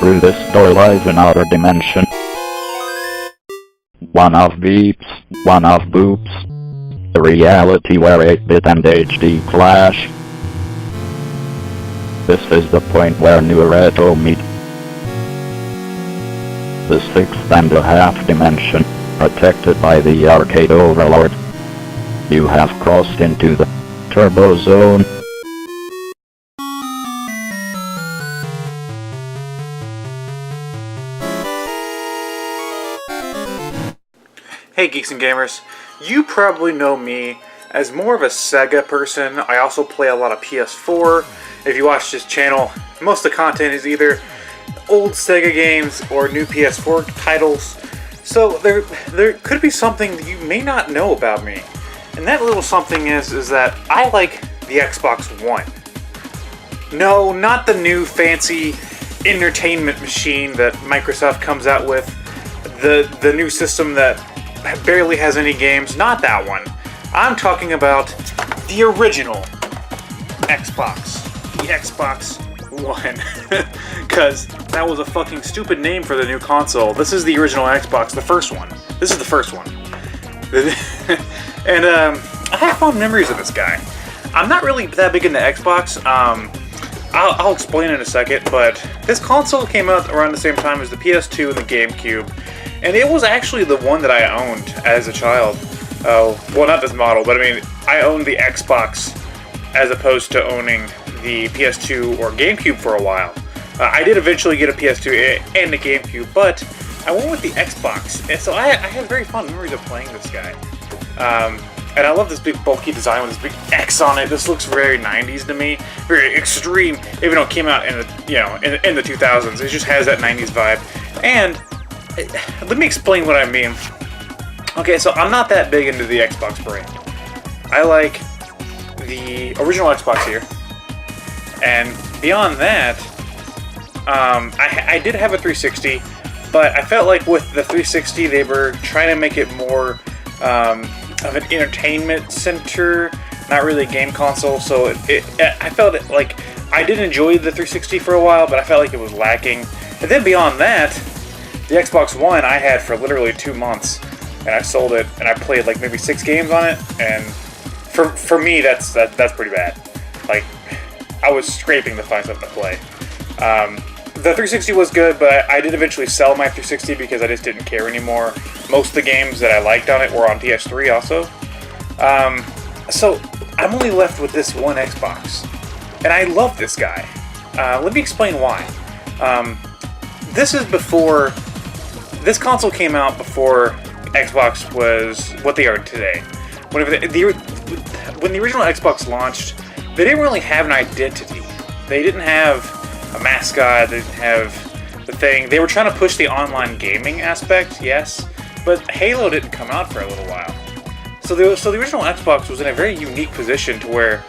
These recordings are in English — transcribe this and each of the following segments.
through this door lies another dimension. One of beeps, one of boops. A reality where 8-bit and HD clash. This is the point where new retro meet. The 6.5 dimension, protected by the arcade overlord. You have crossed into the turbo zone. Hey Geeks and Gamers, you probably know me as more of a Sega person. I also play a lot of PS4. If you watch this channel, most of the content is either old Sega games or new PS4 titles. So there could be something that you may not know about me. And that little something is that I like the Xbox One. No, not the new fancy entertainment machine that Microsoft comes out with. The new system that barely has any games, not that one. I'm talking about the original Xbox, the Xbox One, because that was a fucking stupid name for the new console. This is the original Xbox, the first one. This is the first one. And I have fond memories of this guy. I'm not really that big into Xbox. I'll explain in a second, but this console came out around the same time as the PS2 and the GameCube. And it was actually the one that I owned as a child. Well, not this model, but I mean, I owned the Xbox as opposed to owning the PS2 or GameCube for a while. I did eventually get a PS2 and a GameCube, but I went with the Xbox. And so I have very fond memories of playing this guy. And I love this big bulky design with this big X on it. This looks very 90s to me, very extreme, even though it came out in the in the 2000s. It just has that 90s vibe. And let me explain what I mean. Okay, so I'm not that big into the Xbox brand. I like the original Xbox here. And beyond that, I did have a 360, but I felt like with the 360 they were trying to make it more of an entertainment center, not really a game console. So I felt like I did enjoy the 360 for a while, but I felt like it was lacking. And then beyond that, the Xbox One I had for literally 2 months, and I sold it, and I played like maybe 6 games on it, and for me that's pretty bad. Like, I was scraping to find something to play. The 360 was good, but I did eventually sell my 360 because I just didn't care anymore. Most of the games that I liked on it were on PS3 also. So I'm only left with this one Xbox, and I love this guy. Let me explain why. This console came out before Xbox was what they are today. When the original Xbox launched, they didn't really have an identity. They didn't have a mascot, they didn't have the thing. They were trying to push the online gaming aspect, yes, but Halo didn't come out for a little while. So the original Xbox was in a very unique position to where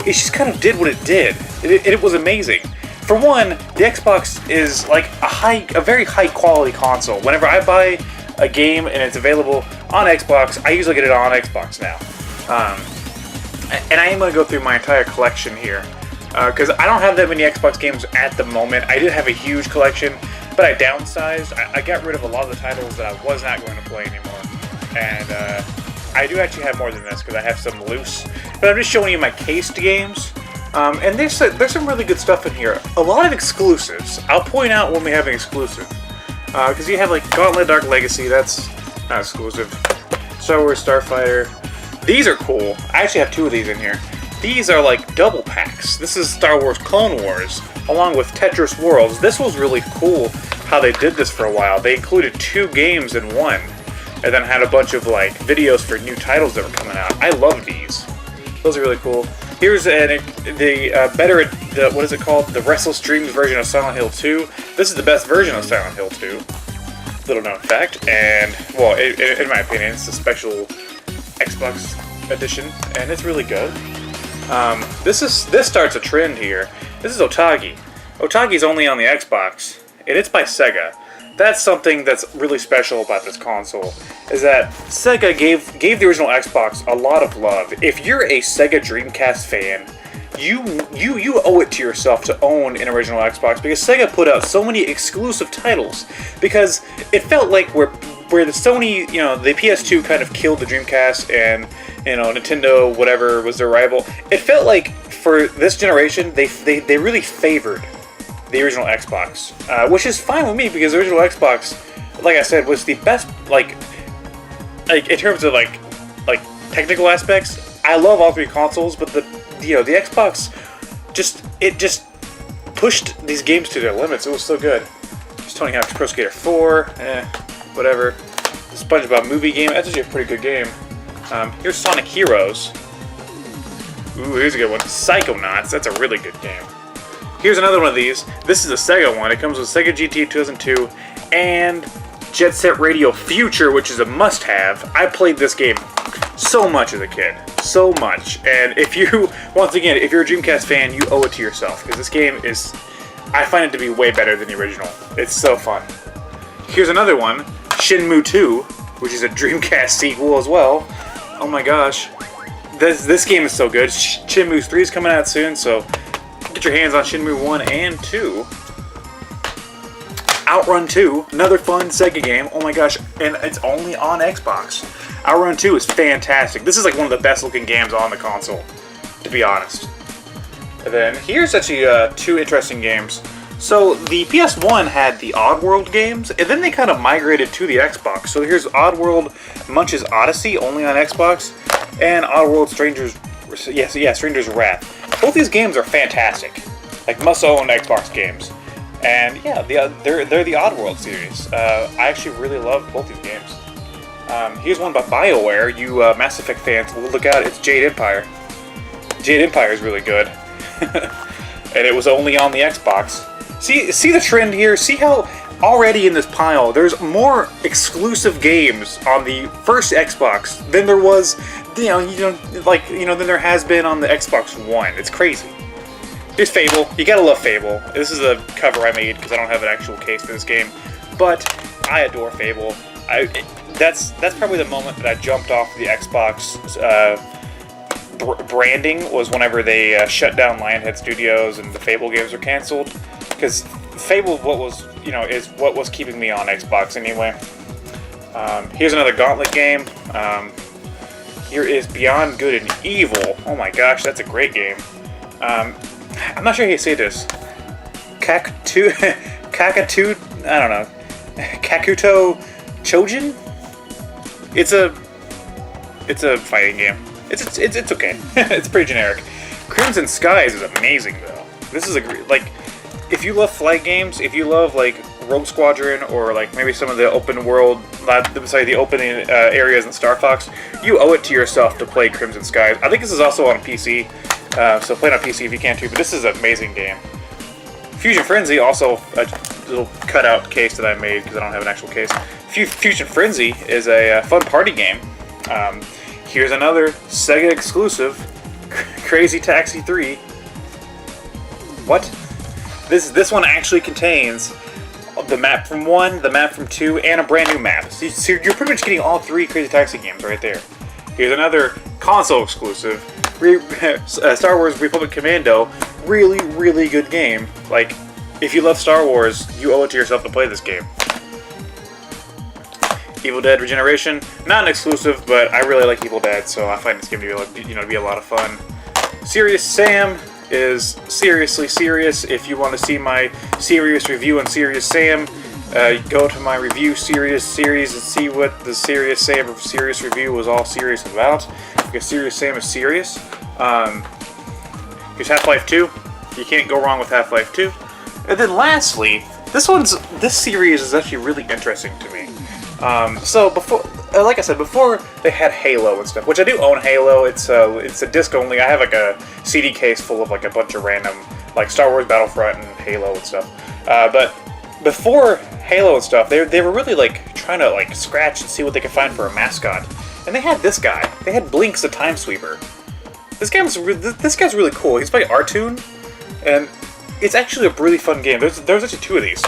it just kind of did what it did. It was amazing. For one, the Xbox is like a very high quality console. Whenever I buy a game and it's available on Xbox, I usually get it on Xbox now. And I am going to go through my entire collection here, because I don't have that many Xbox games at the moment. I did have a huge collection, but I downsized. I got rid of a lot of the titles that I was not going to play anymore. And I do actually have more than this, because I have some loose. But I'm just showing you my cased games. And there's some really good stuff in here. A lot of exclusives. I'll point out when we have an exclusive. Because you have like Gauntlet Dark Legacy, that's not exclusive. Star Wars Starfighter. These are cool. I actually have 2 of these in here. These are like double packs. This is Star Wars Clone Wars, along with Tetris Worlds. This was really cool how they did this for a while. They included 2 games in one, and then had a bunch of like videos for new titles that were coming out. I love these. Those are really cool. Here's what is it called? The Restless Dreams version of Silent Hill 2. This is the best version of Silent Hill 2. Little known fact, and well, in my opinion, it's a special Xbox edition, and it's really good. This starts a trend here. This is Otogi. Otogi's only on the Xbox, and it's by Sega. That's something that's really special about this console, is that Sega gave the original Xbox a lot of love. If you're a Sega Dreamcast fan, you owe it to yourself to own an original Xbox, because Sega put out so many exclusive titles. Because it felt like where the Sony, the PS2 kind of killed the Dreamcast, and Nintendo whatever was their rival. It felt like for this generation they really favored the original Xbox, which is fine with me, because the original Xbox, like I said, was the best. Like in terms of like technical aspects, I love all three consoles, but the Xbox just pushed these games to their limits. It was so good. Just Tony Hawk's Pro Skater 4, whatever. The SpongeBob movie game, that's actually a pretty good game. Here's Sonic Heroes. Ooh, here's a good one. Psychonauts, that's a really good game. Here's another one of these. This is a Sega one. It comes with Sega GT 2002 and Jet Set Radio Future, which is a must-have. I played this game so much as a kid. So much. And if you're a Dreamcast fan, you owe it to yourself, because this game is, I find it to be way better than the original. It's so fun. Here's another one, Shenmue 2, which is a Dreamcast sequel as well. Oh my gosh. This game is so good. Shenmue 3 is coming out soon, so get your hands on Shenmue 1 and 2. Outrun 2, another fun Sega game. Oh my gosh, and it's only on Xbox. Outrun 2 is fantastic. This is like one of the best looking games on the console, to be honest. And then here's actually two interesting games. So the PS1 had the Oddworld games, and then they kind of migrated to the Xbox. So here's Oddworld Munch's Odyssey, only on Xbox, and Oddworld Stranger's Wrath. Both these games are fantastic, like must-own Xbox games. And yeah, they're the Oddworld series. I actually really love both these games. Here's one by BioWare. You Mass Effect fans, look out! It's Jade Empire. Jade Empire is really good, and it was only on the Xbox. See the trend here. See how already in this pile there's more exclusive games on the first Xbox than there was, than there has been on the Xbox One. It's crazy. Here's Fable. You gotta love Fable. This is a cover I made because I don't have an actual case for this game, but I adore Fable. That's probably the moment that I jumped off the Xbox branding, was whenever they shut down Lionhead Studios and the Fable games were canceled. Because Fable, is what was keeping me on Xbox anyway. Here's another Gauntlet game. Here is Beyond Good and Evil. Oh my gosh, that's a great game. I'm not sure how you say this. Kakuto, I don't know. Kakuto Chojin? It's a fighting game. It's okay. It's pretty generic. Crimson Skies is amazing though. This is if you love flight games, if you love like Rogue Squadron, or like maybe some of the open world, the open areas in Star Fox, you owe it to yourself to play Crimson Skies. I think this is also on PC, so play it on PC if you can too. But this is an amazing game. Fusion Frenzy, also a little cutout case that I made because I don't have an actual case. Fusion Frenzy is a fun party game. Here's another Sega exclusive, Crazy Taxi 3. What? This one actually contains the map from 1, the map from 2, and a brand new map. So you're pretty much getting all 3 Crazy Taxi games right there. Here's another console exclusive, Star Wars Republic Commando. Really, really good game. Like, if you love Star Wars, you owe it to yourself to play this game. Evil Dead Regeneration, not an exclusive, but I really like Evil Dead, so I find this game to be a lot of fun. Serious Sam is seriously serious. If you want to see my serious review on Serious Sam, go to my review Serious series and see what the Serious Sam serious review was all serious about, because Serious Sam is serious. Here's Half-Life 2. You can't go wrong with Half-Life 2. And then lastly, this series is actually really interesting to me. So before, like I said, before they had Halo and stuff, which I do own Halo. It's a disc only. I have like a CD case full of like a bunch of random, like Star Wars Battlefront and Halo and stuff. But before Halo and stuff, they were really like trying to like scratch and see what they could find for a mascot. And they had this guy. They had Blinks the Time Sweeper. This guy's really cool. He's by Artoon, and it's actually a really fun game. There's actually 2 of these.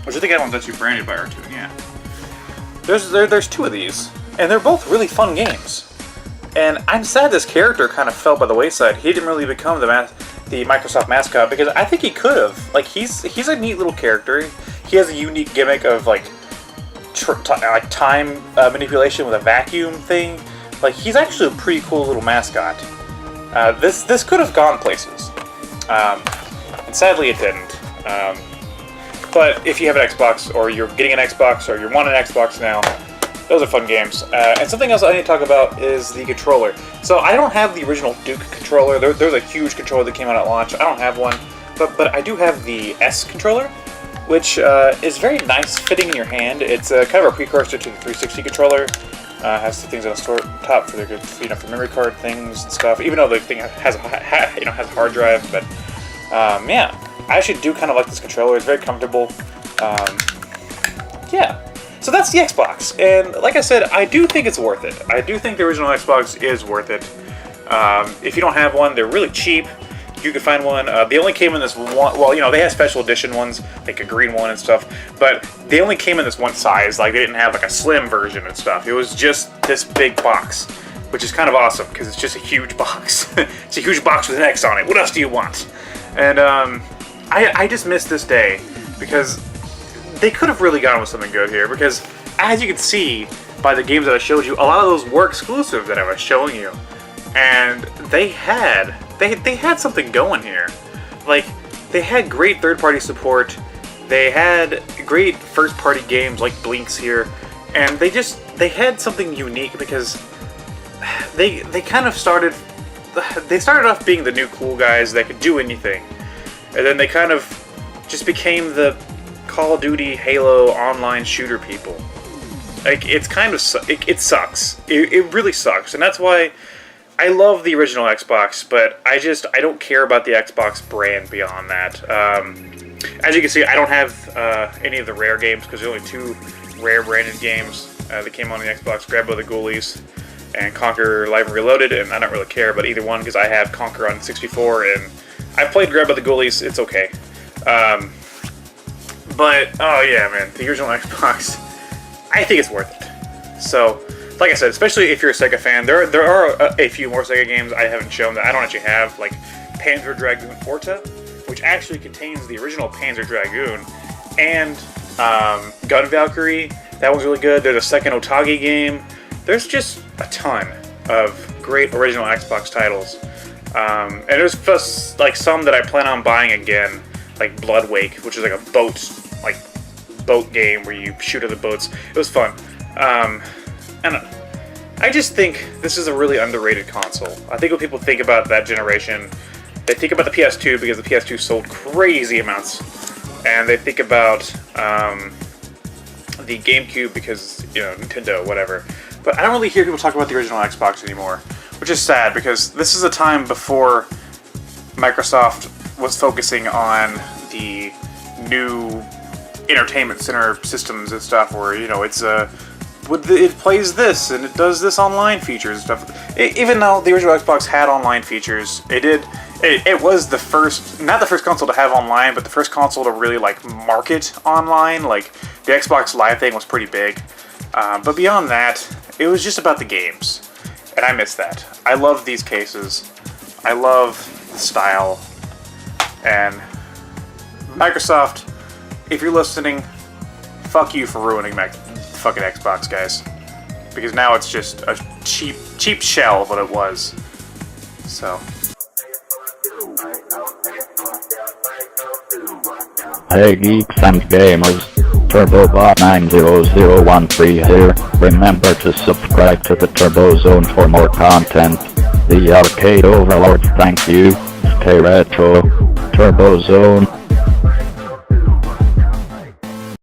Which I think that one's actually branded by Artoon, yeah. There's 2 of these, and they're both really fun games. And I'm sad this character kind of fell by the wayside. He didn't really become the Microsoft mascot, because I think he could have. Like, he's a neat little character. He has a unique gimmick of like time manipulation with a vacuum thing. Like, he's actually a pretty cool little mascot. This could have gone places, and sadly it didn't. But if you have an Xbox, or you're getting an Xbox, or you want an Xbox now, those are fun games. And something else I need to talk about is the controller. So I don't have the original Duke controller. There's a huge controller that came out at launch. I don't have one, but I do have the S controller, which is very nice fitting in your hand. It's kind of a precursor to the 360 controller. Has the things on the top for the for memory card things and stuff. Even though the thing has has a hard drive, but yeah, I actually do kind of like this controller. It's very comfortable. Yeah. So that's the Xbox, and like I said, I do think it's worth it. I do think the original Xbox is worth it. If you don't have one, they're really cheap. You can find one. They only came in this one. Well, you know, they have special edition ones, like a green one and stuff. But they only came in this one size. Like, they didn't have like a slim version and stuff. It was just this big box, which is kind of awesome because it's just a huge box. It's a huge box with an X on it. What else do you want? And I just miss this day because they could have really gone with something good here, because as you can see by the games that I showed you, a lot of those were exclusive that I was showing you, and they had something going here. Like, they had great third-party support, they had great first-party games like Blinks here, and they had something unique because they kind of started off being the new cool guys that could do anything, and then they kind of just became the Call of Duty, Halo online shooter people. Like, it's kind of it sucks. It really sucks, and that's why I love the original Xbox, but I don't care about the Xbox brand beyond that. As you can see, I don't have any of the Rare games because there's only 2 Rare branded games that came on the Xbox: Grab by the Ghoulies and Conquer Live and Reloaded, and I don't really care about either one because I have Conquer on 64, and I've played Grab by the Ghoulies. It's okay. But, oh yeah, man, the original Xbox, I think it's worth it. So, like I said, especially if you're a Sega fan, there are a few more Sega games I haven't shown that I don't actually have, like Panzer Dragoon Orta, which actually contains the original Panzer Dragoon, and Gun Valkyrie. That one's really good. There's a second Otage game. There's just a ton of great original Xbox titles. And there's just, like, some that I plan on buying again, like Blood Wake, which is like a boat game where you shoot at the boats. It was fun. And I just think this is a really underrated console. I think when people think about that generation, they think about the PS2 because the PS2 sold crazy amounts, and they think about the GameCube because, you know, Nintendo, whatever. But I don't really hear people talk about the original Xbox anymore, which is sad because this is a time before Microsoft was focusing on the new entertainment center systems and stuff, where, you know, it plays this and it does this online features and stuff. Even though the original Xbox had online features, it was the first, not the first console to have online, but the first console to really, like, market online. Like, the Xbox Live thing was pretty big, but beyond that, it was just about the games, and I miss that. I love these cases. I love the style. And Microsoft, if you're listening, fuck you for ruining my fucking Xbox, guys. Because now it's just a cheap shell of what it was. So. Hey geeks and gamers, TurboBot90013 here. Remember to subscribe to the Turbo Zone for more content. The Arcade Overlord, thank you. Stay retro. Turbo Zone.